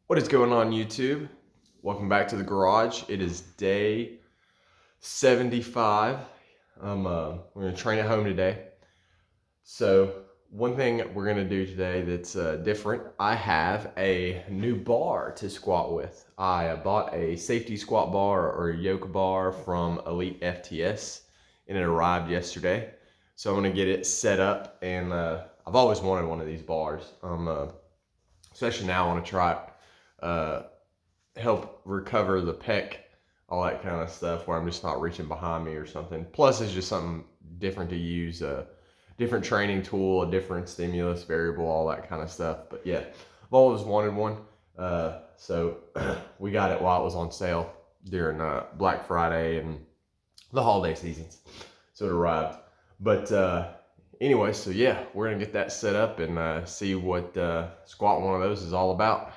What is going on, YouTube? Welcome back to the garage. It is day 75. We're gonna train at home today. So one thing we're gonna do today that's different, I have a new bar to squat with. I bought a safety squat bar or a Yoke bar from Elitefts and it arrived yesterday. So I'm gonna get it set up, and I've always wanted one of these bars. Especially now I wanna try it. Help recover the pec, all that kind of stuff, where I'm just not reaching behind me or something. Plus, it's just something different to use, a different training tool, a different stimulus variable, all that kind of stuff. But yeah, I've always wanted one. So we got it while it was on sale during Black Friday and the holiday seasons. So it arrived. But anyway, so yeah, we're gonna get that set up and see what squat one of those is all about.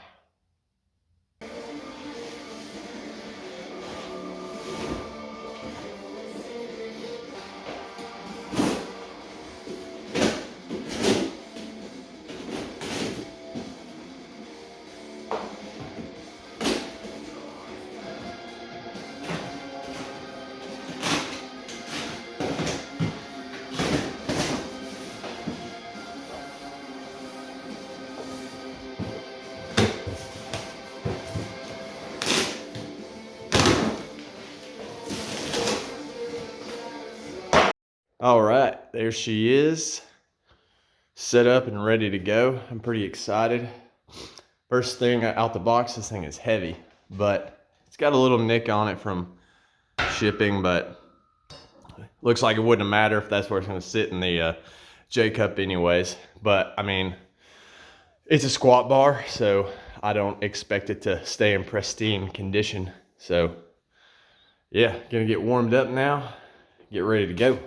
All right, there she is, set up and ready to go. I'm pretty excited. First thing out the box, this thing is heavy, but it's got a little nick on it from shipping, but looks like it wouldn't matter if that's where it's gonna sit in the J-cup anyways. But I mean, it's a squat bar, so I don't expect it to stay in pristine condition. So yeah, gonna get warmed up now, get ready to go.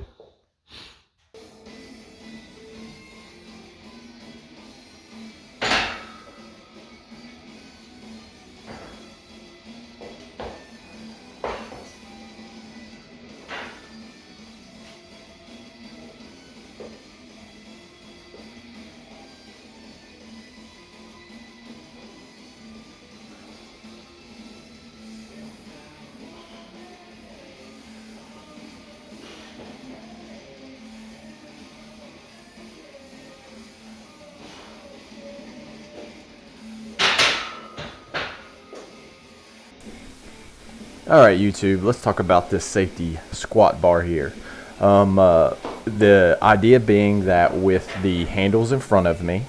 All right, YouTube, let's talk about this safety squat bar here. The idea being that with the handles in front of me,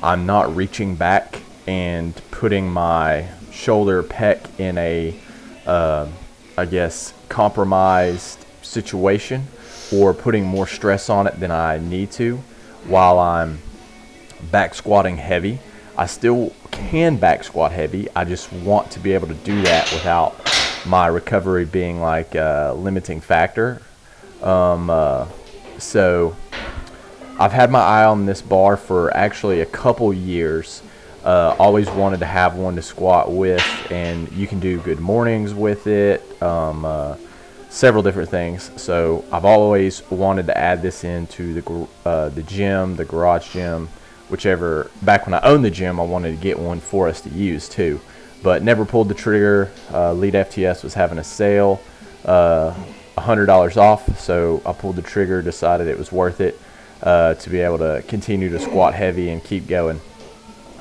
I'm not reaching back and putting my shoulder pec in a, I guess, compromised situation, or putting more stress on it than I need to while I'm back squatting heavy. I still can back squat heavy. I just want to be able to do that without my recovery being like a limiting factor. So I've had my eye on this bar for actually a couple years. Always wanted to have one to squat with, and you can do good mornings with it, several different things. So I've always wanted to add this into the gym, the garage gym, whichever. Back when I owned the gym, I wanted to get one for us to use too, but never pulled the trigger. Elitefts was having a sale, $100 off, so I pulled the trigger, decided it was worth it to be able to continue to squat heavy and keep going.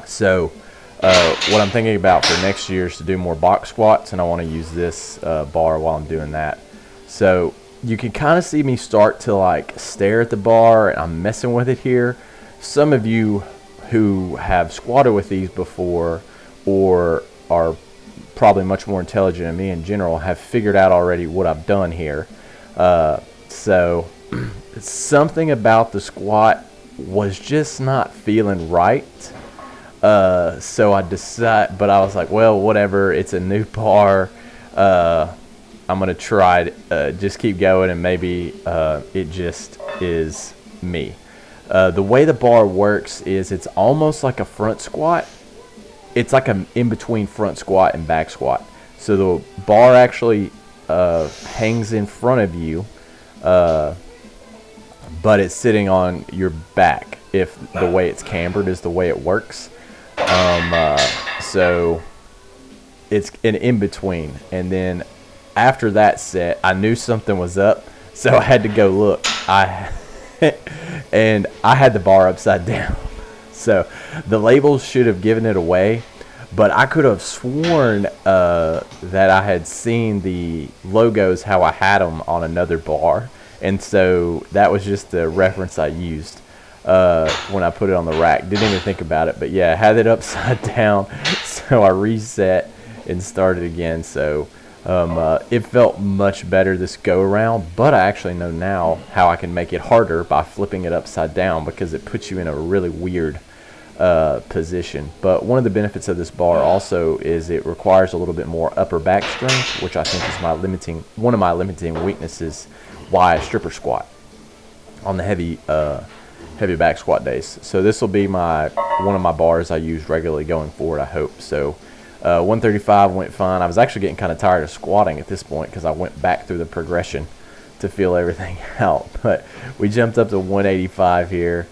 So what I'm thinking about for next year is to do more box squats, and I want to use this bar while I'm doing that. So you can kind of see me start to like stare at the bar, and I'm messing with it here. Some of you who have squatted with these before, or are probably much more intelligent than me in general, have figured out already what I've done here. So something about the squat was just not feeling right. So I decided, but I was like, well, whatever, it's a new bar. I'm gonna try it, just keep going, and maybe it just is me. The way the bar works is it's almost like a front squat. It's like an in-between front squat and back squat. So the bar actually hangs in front of you, but it's sitting on your back if the way it's cambered is the way it works. So it's an in between. And then after that set, I knew something was up, so I had to go look. And I had the bar upside down. So the labels should have given it away, but I could have sworn that I had seen the logos how I had them on another bar, and so that was just the reference I used when I put it on the rack. Didn't even think about it, but yeah, I had it upside down, so I reset and started again. So it felt much better this go around, but I actually know now how I can make it harder by flipping it upside down, because it puts you in a really weird position. But one of the benefits of this bar also is it requires a little bit more upper back strength, which I think is one of my limiting weaknesses why I stripper squat on the heavy back squat days. So this will be one of my bars I use regularly going forward, I hope. So 135 went fine. I was actually getting kind of tired of squatting at this point because I went back through the progression to feel everything out. But we jumped up to 185 here.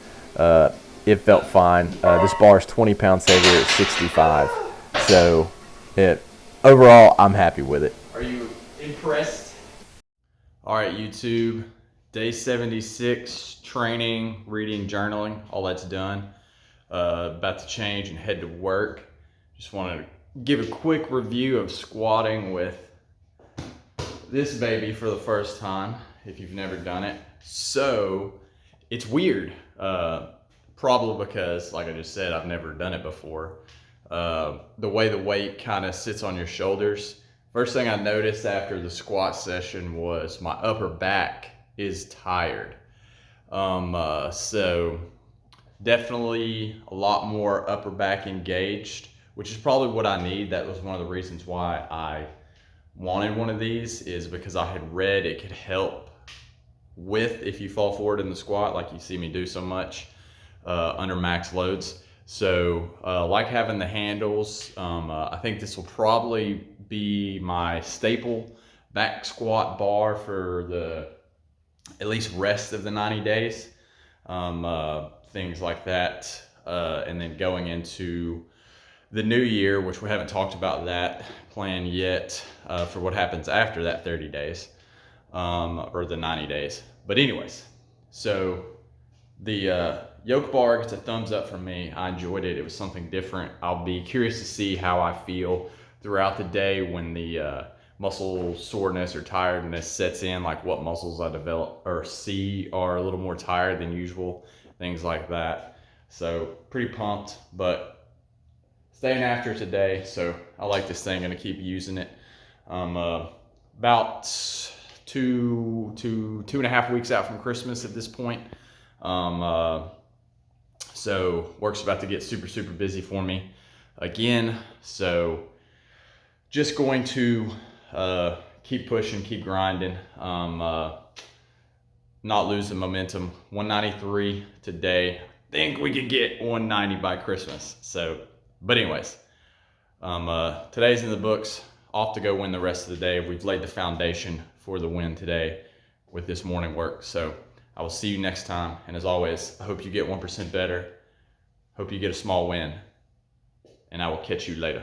It felt fine. This bar is 20 pounds heavier at 65. So overall, I'm happy with it. Are you impressed? All right, YouTube. Day 76, training, reading, journaling, all that's done. About to change and head to work. Just wanted to give a quick review of squatting with this baby for the first time, if you've never done it. So it's weird, probably because, like I just said, I've never done it before. The way the weight kind of sits on your shoulders. First thing I noticed after the squat session was my upper back is tired. So definitely a lot more upper back engaged, which is probably what I need. That was one of the reasons why I wanted one of these, is because I had read it could help with if you fall forward in the squat, like you see me do so much under max loads. So like having the handles, I think this will probably be my staple back squat bar for the at least rest of the 90 days. Things like that. And then going into the new year, which we haven't talked about that plan yet, for what happens after that 30 days, or the 90 days. But anyways, so the Yoke bar gets a thumbs up from me. I enjoyed it. It was something different. I'll be curious to see how I feel throughout the day when the muscle soreness or tiredness sets in, like what muscles I develop or see are a little more tired than usual, things like that. So pretty pumped, but staying after today. So I like this thing, gonna keep using it. About 2.5 weeks out from Christmas at this point. So work's about to get super busy for me again. So just going to keep pushing, keep grinding, not lose the momentum. 193 today. Think we can get 190 by Christmas. So, but anyways, today's in the books. Off to go win the rest of the day. We've laid the foundation for the win today with this morning work. So I will see you next time. And as always, I hope you get 1% better. Hope you get a small win. And I will catch you later.